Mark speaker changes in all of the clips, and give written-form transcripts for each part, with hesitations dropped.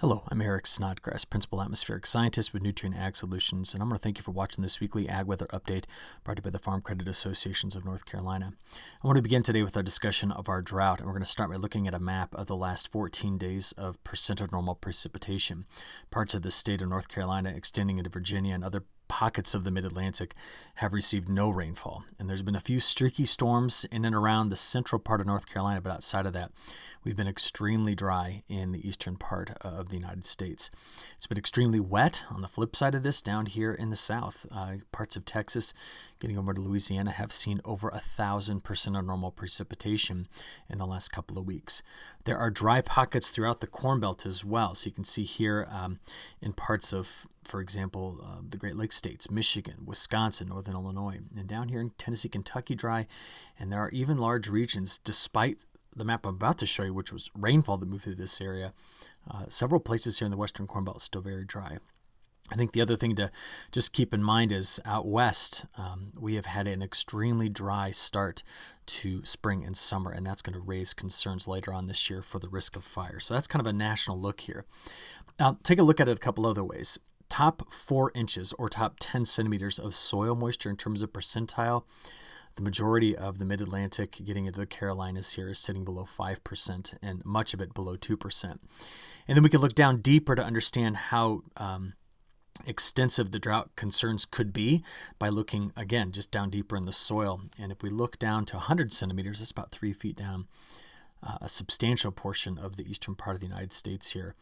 Speaker 1: Hello, I'm Eric Snodgrass, Principal Atmospheric Scientist with Nutrient Ag Solutions, and I'm going to thank you for watching this weekly AgWeather update brought to you by the Farm Credit Associations of North Carolina. I want to begin today with our discussion of our drought, and we're going to start by looking at a map of the last 14 days of percent of normal precipitation. Parts of the state of North Carolina extending into Virginia and other pockets of the mid-Atlantic have received no rainfall, and there's been a few streaky storms in and around the central part of North Carolina, but outside of that, we've been extremely dry in the eastern part of the United States. It's been extremely wet on the flip side of this down here in the south. Parts of Texas, getting over to Louisiana, have seen over 1,000% of normal precipitation in the last couple of weeks. There are dry pockets throughout the Corn Belt as well. So you can see here in parts of, for example, the Great Lakes states, Michigan, Wisconsin, Northern Illinois, and down here in Tennessee, Kentucky, dry. And there are even large regions, despite the map I'm about to show you, which was rainfall that moved through this area, several places here in the Western Corn Belt still very dry. I think the other thing to just keep in mind is out west, we have had an extremely dry start to spring and summer, and that's going to raise concerns later on this year for the risk of fire. So that's kind of a national look here. Now, take a look at it a couple other ways. Top 4 inches or top 10 centimeters of soil moisture in terms of percentile. The majority of the mid-Atlantic getting into the Carolinas here is sitting below 5% and much of it below 2%. And then we can look down deeper to understand how extensive the drought concerns could be by looking, again, just down deeper in the soil. And if we look down to 100 centimeters, that's about 3 feet down, a substantial portion of the eastern part of the United States here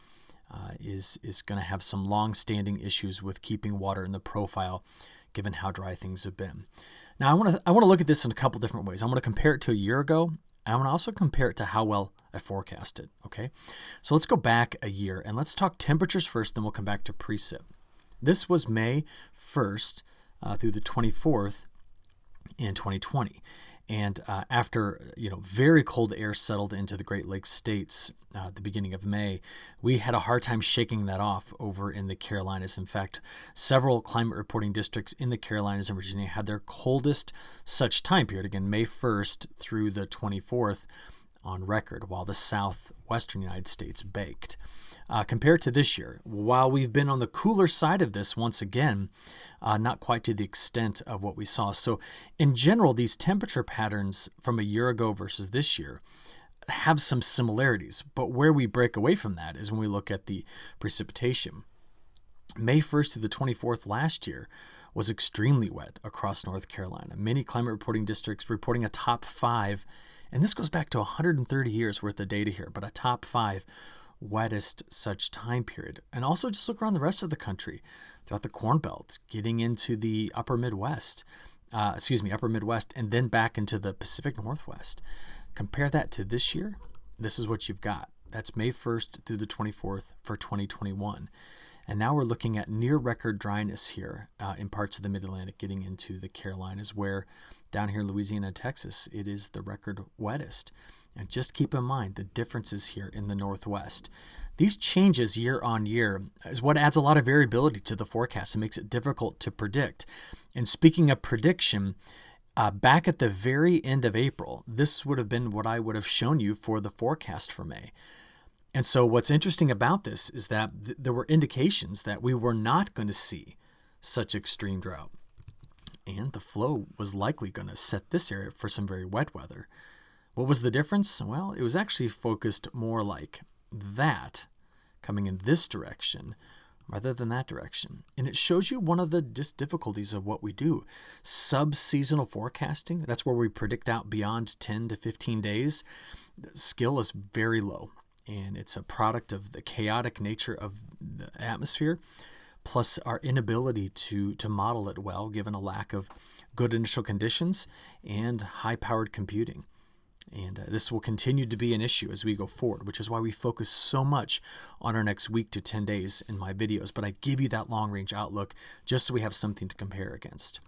Speaker 1: is going to have some long-standing issues with keeping water in the profile, given how dry things have been. Now, I want to look at this in a couple different ways. I want to compare it to a year ago. I want to also compare it to how well I forecasted. Okay, so let's go back a year and let's talk temperatures first. Then we'll come back to precip. This was May 1st through the 24th in 2020. And after very cold air settled into the Great Lakes states at the beginning of May, we had a hard time shaking that off over in the Carolinas. In fact, several climate reporting districts in the Carolinas and Virginia had their coldest such time period, again, May 1st through the 24th on record, while the southwestern United States baked. Compared to this year, while we've been on the cooler side of this once again, not quite to the extent of what we saw. So in general, these temperature patterns from a year ago versus this year have some similarities, but where we break away from that is when we look at the precipitation. May 1st through the 24th last year was extremely wet across North Carolina. Many climate reporting districts reporting a top 5, and this goes back to 130 years worth of data here, but a top 5 wettest such time period. And also just look around the rest of the country, throughout the Corn Belt, getting into the upper Midwest, and then back into the Pacific Northwest. Compare that to this year. This is what you've got. That's May 1st through the 24th for 2021. And now we're looking at near record dryness here in parts of the Mid-Atlantic getting into the Carolinas, where down here in Louisiana and Texas, it is the record wettest. And just keep in mind the differences here in the Northwest. These changes year on year is what adds a lot of variability to the forecast and makes it difficult to predict. And speaking of prediction, back at the very end of April, this would have been what I would have shown you for the forecast for May. And so what's interesting about this is that there were indications that we were not going to see such extreme drought. And the flow was likely going to set this area for some very wet weather. What was the difference? Well, it was actually focused more like that, coming in this direction rather than that direction. And it shows you one of the difficulties of what we do. Sub-seasonal forecasting, that's where we predict out beyond 10 to 15 days. The skill is very low, and it's a product of the chaotic nature of the atmosphere, plus our inability to model it well, given a lack of good initial conditions and high-powered computing. And this will continue to be an issue as we go forward, which is why we focus so much on our next week to 10 days in my videos. But I give you that long-range outlook just so we have something to compare against.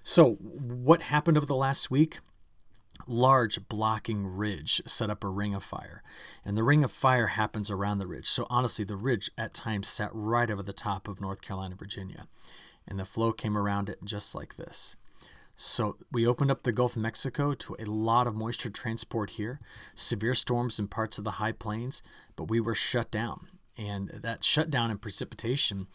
Speaker 1: So what happened over the last week? Large blocking ridge set up a ring of fire. And the ring of fire happens around the ridge. So honestly, the ridge at times sat right over the top of North Carolina, Virginia. And the flow came around it just like this. So we opened up the Gulf of Mexico to a lot of moisture transport here, severe storms in parts of the high plains, but we were shut down. and that shutdown and precipitation,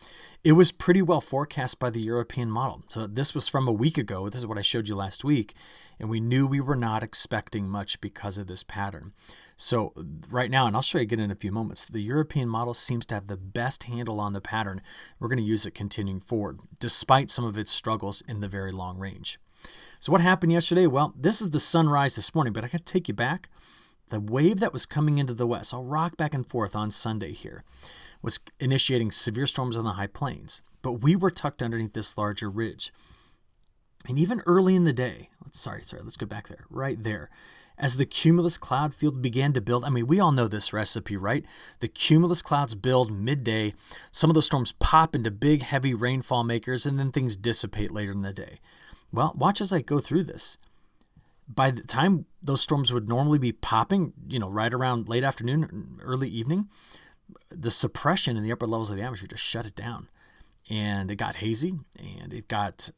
Speaker 1: it was pretty well forecast by the European model. So this was from a week ago. This is what I showed you last week, and we knew we were not expecting much because of this pattern. So right now, and I'll show you again in a few moments, the European model seems to have the best handle on the pattern. We're going to use it continuing forward, despite some of its struggles in the very long range. So what happened yesterday? Well, this is the sunrise this morning, but I got to take you back. The wave that was coming into the west, I'll rock back and forth on Sunday here, was initiating severe storms on the high plains. But we were tucked underneath this larger ridge. And even early in the day, let's go back there, right there. As the cumulus cloud field began to build, I mean, we all know this recipe, right? The cumulus clouds build midday. Some of those storms pop into big, heavy rainfall makers, and then things dissipate later in the day. Well, watch as I go through this. By the time those storms would normally be popping, right around late afternoon, early evening, the suppression in the upper levels of the atmosphere just shut it down. And it got hazy, and it got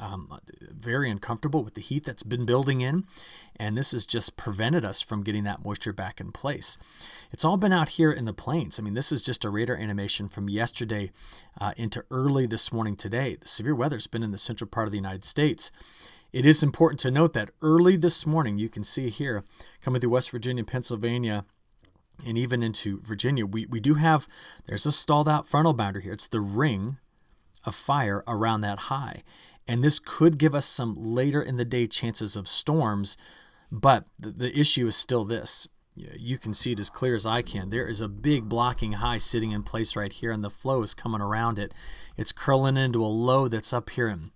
Speaker 1: very uncomfortable with the heat that's been building in. And this has just prevented us from getting that moisture back in place. It's all been out here in the plains. I mean, this is just a radar animation from yesterday into early this morning today. The severe weather's been in the central part of the United States. It is important to note that early this morning, you can see here, coming through West Virginia, Pennsylvania, and even into Virginia, we do have, there's a stalled out frontal boundary here. It's the ring of fire around that high. And this could give us some later in the day chances of storms, but the issue is still this. You can see it as clear as I can. There is a big blocking high sitting in place right here, and the flow is coming around it. It's curling into a low that's up here in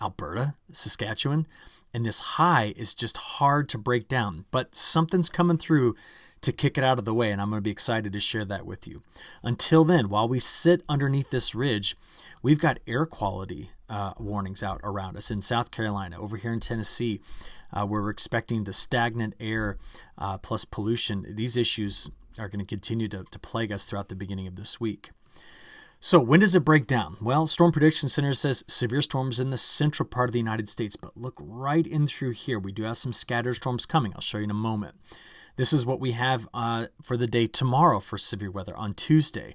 Speaker 1: Alberta, Saskatchewan, and this high is just hard to break down, but something's coming through to kick it out of the way, and I'm going to be excited to share that with you. Until then, while we sit underneath this ridge, we've got air quality warnings out around us in South Carolina, over here in Tennessee, where we're expecting the stagnant air plus pollution. These issues are going to continue to plague us throughout the beginning of this week. So when does it break down? Well, Storm Prediction Center says severe storms in the central part of the United States, but look right in through here. We do have some scattered storms coming. I'll show you in a moment. This is what we have for the day tomorrow for severe weather on Tuesday.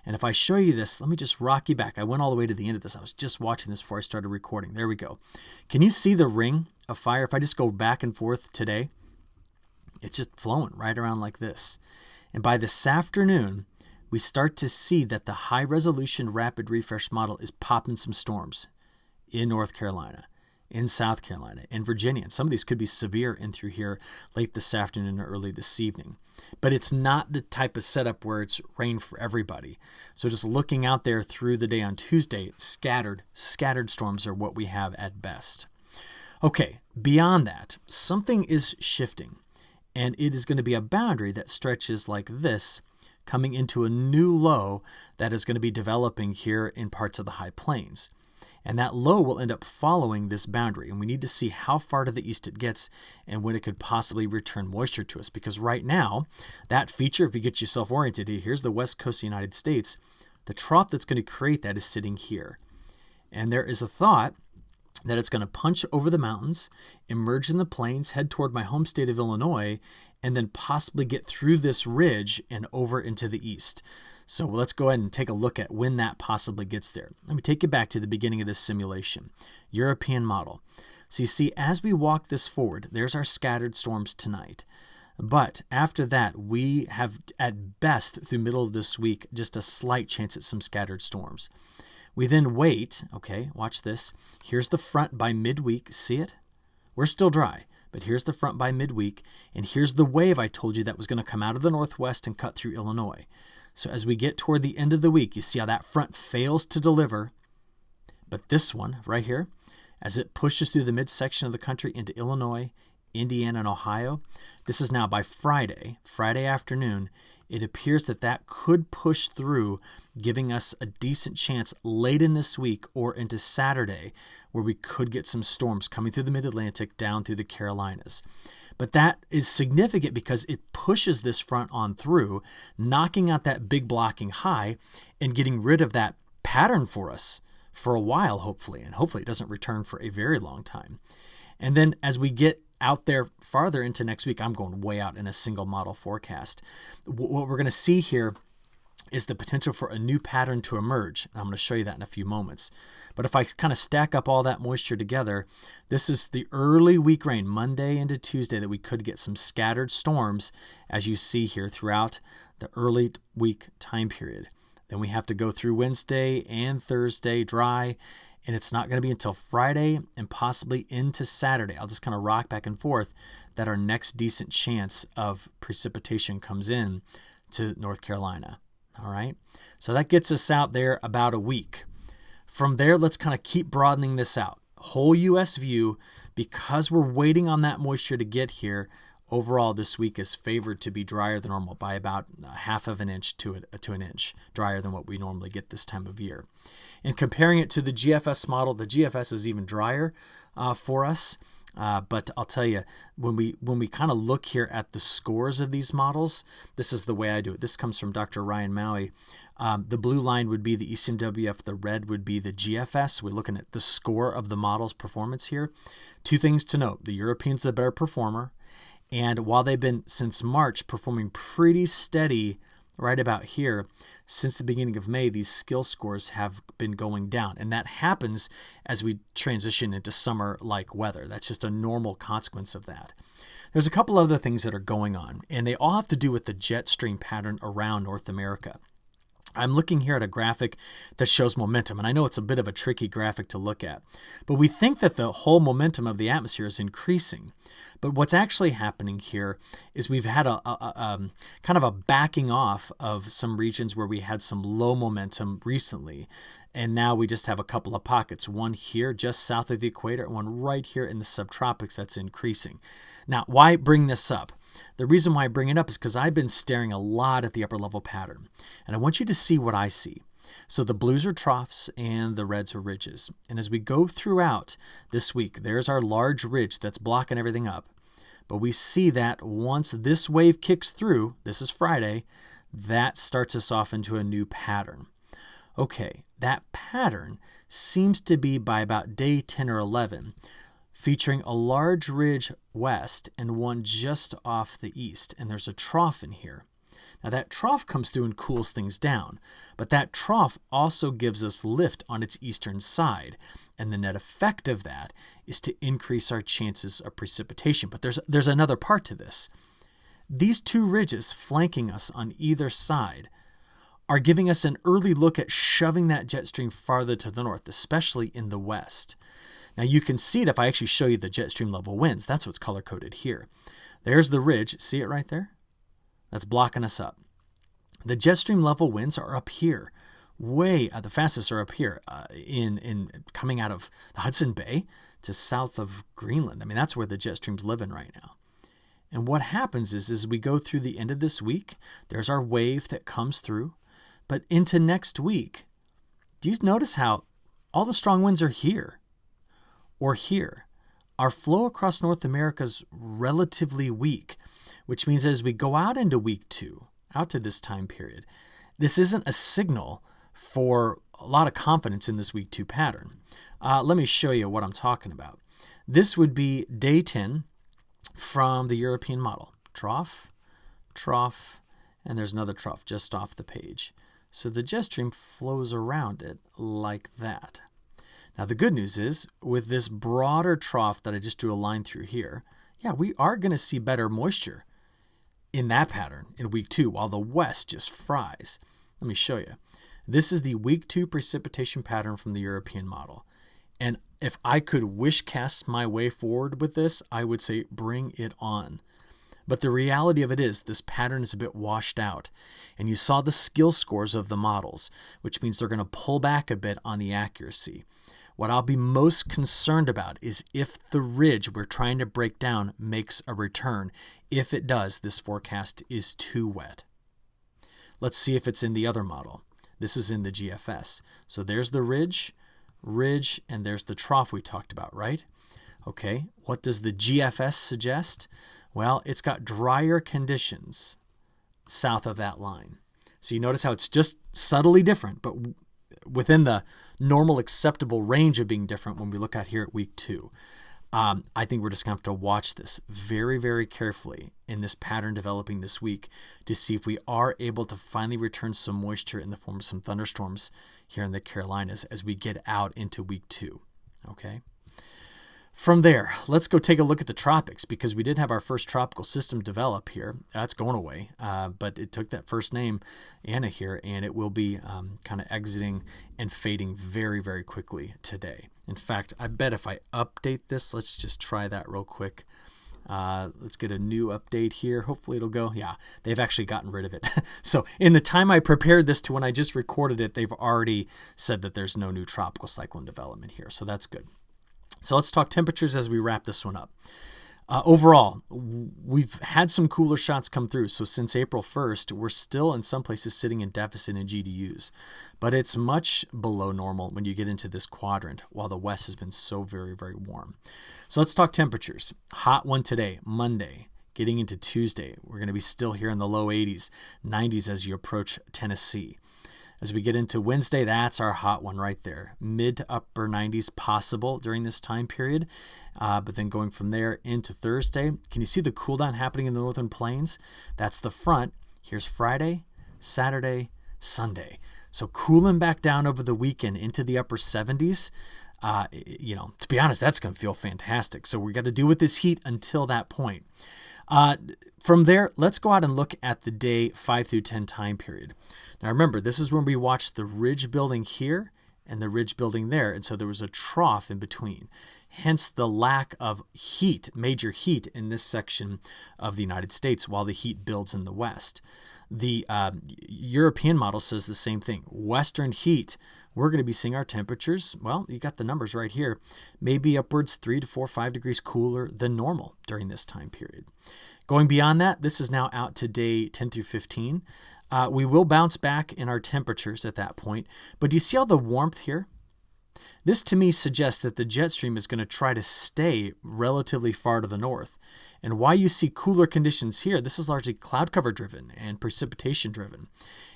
Speaker 1: And if I show you this, let me just rock you back. I went all the way to the end of this. I was just watching this before I started recording. There we go. Can you see the ring of fire? If I just go back and forth today, it's just flowing right around like this. And by this afternoon, we start to see that the high-resolution rapid refresh model is popping some storms in North Carolina, in South Carolina, in Virginia. And some of these could be severe in through here late this afternoon or early this evening. But it's not the type of setup where it's rain for everybody. So just looking out there through the day on Tuesday, scattered storms are what we have at best. Okay, beyond that, something is shifting. And it is going to be a boundary that stretches like this, coming into a new low that is going to be developing here in parts of the high plains. And that low will end up following this boundary. And we need to see how far to the east it gets and when it could possibly return moisture to us. Because right now, that feature, if you get yourself oriented, here's the west coast of the United States. The trough that's going to create that is sitting here. And there is a thought that it's going to punch over the mountains, emerge in the plains, head toward my home state of Illinois, and then possibly get through this ridge and over into the east. So let's go ahead and take a look at when that possibly gets there. Let me take you back to the beginning of this simulation. European model. So you see, as we walk this forward, there's our scattered storms tonight. But after that, we have at best through middle of this week, just a slight chance at some scattered storms. We then wait, okay, watch this. Here's the front by midweek, see it? We're still dry. But here's the front by midweek, and here's the wave I told you that was going to come out of the northwest and cut through Illinois. So as we get toward the end of the week, you see how that front fails to deliver. But this one right here, as it pushes through the midsection of the country into Illinois, Indiana, and Ohio, this is now by Friday afternoon, it appears that that could push through, giving us a decent chance late in this week or into Saturday, where we could get some storms coming through the mid-Atlantic down through the Carolinas. But that is significant because it pushes this front on through, knocking out that big blocking high and getting rid of that pattern for us for a while, hopefully. And hopefully it doesn't return for a very long time. And then as we get out there farther into next week, I'm going way out in a single model forecast. What we're going to see here is the potential for a new pattern to emerge. And I'm going to show you that in a few moments. But if I kind of stack up all that moisture together, this is the early week rain, Monday into Tuesday, that we could get some scattered storms, as you see here throughout the early week time period. Then we have to go through Wednesday and Thursday dry, and it's not going to be until Friday and possibly into Saturday. I'll just kind of rock back and forth that our next decent chance of precipitation comes in to North Carolina. All right, so that gets us out there about a week. From there, let's kind of keep broadening this out. Whole U.S. view, because we're waiting on that moisture to get here, overall this week is favored to be drier than normal by about half of an inch to an inch, drier than what we normally get this time of year. And comparing it to the GFS model, the GFS is even drier for us. But I'll tell you, when we kind of look here at the scores of these models, this is the way I do it. This comes from Dr. Ryan Maui. The blue line would be the ECMWF, the red would be the GFS. We're looking at the score of the model's performance here. Two things to note. The Europeans are the better performer. And while they've been, since March, performing pretty steady right about here, since the beginning of May, these skill scores have been going down. And that happens as we transition into summer-like weather. That's just a normal consequence of that. There's a couple other things that are going on, and they all have to do with the jet stream pattern around North America. I'm looking here at a graphic that shows momentum, and I know it's a bit of a tricky graphic to look at, but we think that the whole momentum of the atmosphere is increasing. But what's actually happening here is we've had a kind of a backing off of some regions where we had some low momentum recently, and now we just have a couple of pockets, one here just south of the equator and one right here in the subtropics that's increasing. Now, why bring this up? The reason why I bring it up is because I've been staring a lot at the upper level pattern, and I want you to see what I see. So the blues are troughs and the reds are ridges. And as we go throughout this week, there's our large ridge that's blocking everything up. But we see that once this wave kicks through, this is Friday, that starts us off into a new pattern. Okay, that pattern seems to be by about day 10 or 11, featuring a large ridge west and one just off the east. And there's a trough in here. Now that trough comes through and cools things down, but that trough also gives us lift on its eastern side. And the net effect of that is to increase our chances of precipitation. But there's another part to this. These two ridges flanking us on either side are giving us an early look at shoving that jet stream farther to the north, especially in the west. Now you can see it if I actually show you the jet stream level winds. That's what's color-coded here. There's the ridge. See it right there? That's blocking us up. The jet stream level winds are up here. The fastest are up here in coming out of the Hudson Bay to south of Greenland. I mean, that's where the jet stream's living right now. And what happens is as we go through the end of this week, there's our wave that comes through. But into next week, do you notice how all the strong winds are here or here? Our flow across North America is relatively weak, which means as we go out into week 2, out to this time period, this isn't a signal for a lot of confidence in this week 2 pattern. Let me show you what I'm talking about. This would be day 10 from the European model. Trough, trough, and there's another trough just off the page. So the jet stream flows around it like that. Now the good news is, with this broader trough that I just drew a line through here, we are going to see better moisture in that pattern in week 2 while the west just fries. Let me show you. This is the week 2 precipitation pattern from the European model. And if I could wish cast my way forward with this, I would say bring it on. But the reality of it is this pattern is a bit washed out. And you saw the skill scores of the models, which means they're going to pull back a bit on the accuracy. What I'll be most concerned about is if the ridge we're trying to break down makes a return. If it does, this forecast is too wet. Let's see if it's in the other model. This is in the GFS. So there's the ridge, and there's the trough we talked about, right? Okay, what does the GFS suggest? Well, it's got drier conditions south of that line. So you notice how it's just subtly different, but within the normal acceptable range of being different when we look at here at week 2. I think we're just going to have to watch this very, very carefully in this pattern developing this week to see if we are able to finally return some moisture in the form of some thunderstorms here in the Carolinas as we get out into week 2. Okay. From there, let's go take a look at the tropics, because we did have our first tropical system develop here. That's going away, but it took that first name, Anna, here, and it will be kind of exiting and fading very, very quickly today. In fact, I bet if I update this, let's just try that real quick. Let's get a new update here. Hopefully it'll go. Yeah, they've actually gotten rid of it. So in the time I prepared this to when I just recorded it, they've already said that there's no new tropical cyclone development here. So that's good. So let's talk temperatures as we wrap this one up. Overall, we've had some cooler shots come through. So since April 1st, we're still in some places sitting in deficit in GDUs. But it's much below normal when you get into this quadrant, while the west has been so very, very warm. So let's talk temperatures. Hot one today, Monday. Getting into Tuesday, we're going to be still here in the low 80s, 90s as you approach Tennessee. As we get into Wednesday, that's our hot one right there. Mid to upper 90s possible during this time period. But then going from there into Thursday, can you see the cool down happening in the northern plains? That's the front. Here's Friday, Saturday, Sunday. So cooling back down over the weekend into the upper 70s. To be honest, that's going to feel fantastic. So we got to deal with this heat until that point. From there, let's go out and look at the day 5 through 10 time period. Now remember, this is when we watched the ridge building here and the ridge building there, and so there was a trough in between. Hence the lack of heat, major heat in this section of the United States while the heat builds in the west. The European model says the same thing. Western heat, we're going to be seeing our temperatures, well, you got the numbers right here, maybe upwards 3 to 4, 5 degrees cooler than normal during this time period. Going beyond that, this is now out to day 10 through 15. We will bounce back in our temperatures at that point, but do you see all the warmth here? This to me suggests that the jet stream is going to try to stay relatively far to the north. And why you see cooler conditions here, this is largely cloud cover driven and precipitation driven.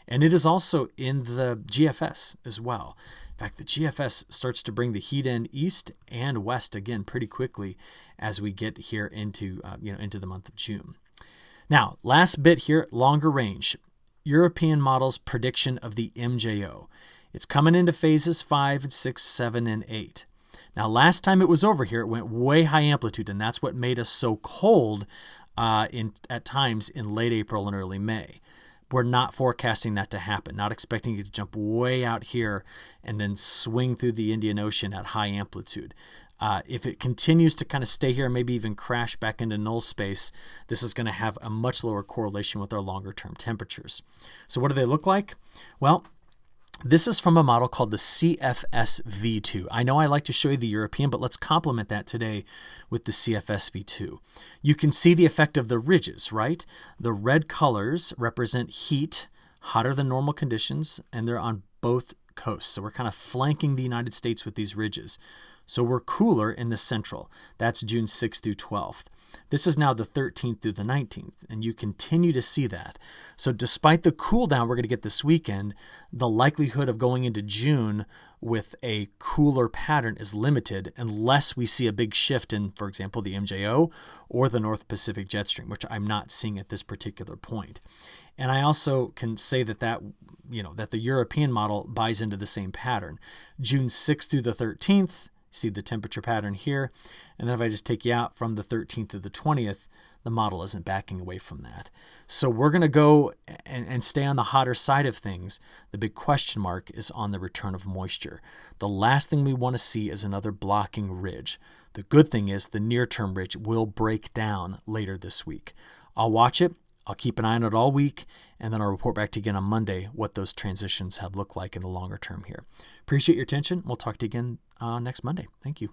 Speaker 1: And it is also in the GFS as well. In fact, the GFS starts to bring the heat in east and west again pretty quickly as we get here into the month of June. Now, last bit here, longer range. European model's prediction of the MJO. It's coming into phases 5 and 6, 7, and 8. Now, last time it was over here, it went way high amplitude, and that's what made us so cold at times in late April and early May. We're not forecasting that to happen, not expecting it to jump way out here and then swing through the Indian Ocean at high amplitude. If it continues to kind of stay here, maybe even crash back into null space, this is going to have a much lower correlation with our longer term temperatures. So what do they look like? Well, this is from a model called the CFS V2. I know I like to show you the European, but let's complement that today with the CFS V2. You can see the effect of the ridges, right? The red colors represent heat, hotter than normal conditions, and they're on both coasts. So we're kind of flanking the United States with these ridges. So we're cooler in the central. That's June 6th through 12th. This is now the 13th through the 19th, and you continue to see that. So despite the cool down we're going to get this weekend, the likelihood of going into June with a cooler pattern is limited unless we see a big shift in, for example, the MJO or the North Pacific jet stream, which I'm not seeing at this particular point. And I also can say that the European model buys into the same pattern. June 6th through the 13th, see the temperature pattern here. And then if I just take you out from the 13th to the 20th, the model isn't backing away from that. So we're going to go and stay on the hotter side of things. The big question mark is on the return of moisture. The last thing we want to see is another blocking ridge. The good thing is the near-term ridge will break down later this week. I'll watch it. I'll keep an eye on it all week, and then I'll report back to you again on Monday what those transitions have looked like in the longer term here. Appreciate your attention. We'll talk to you again next Monday. Thank you.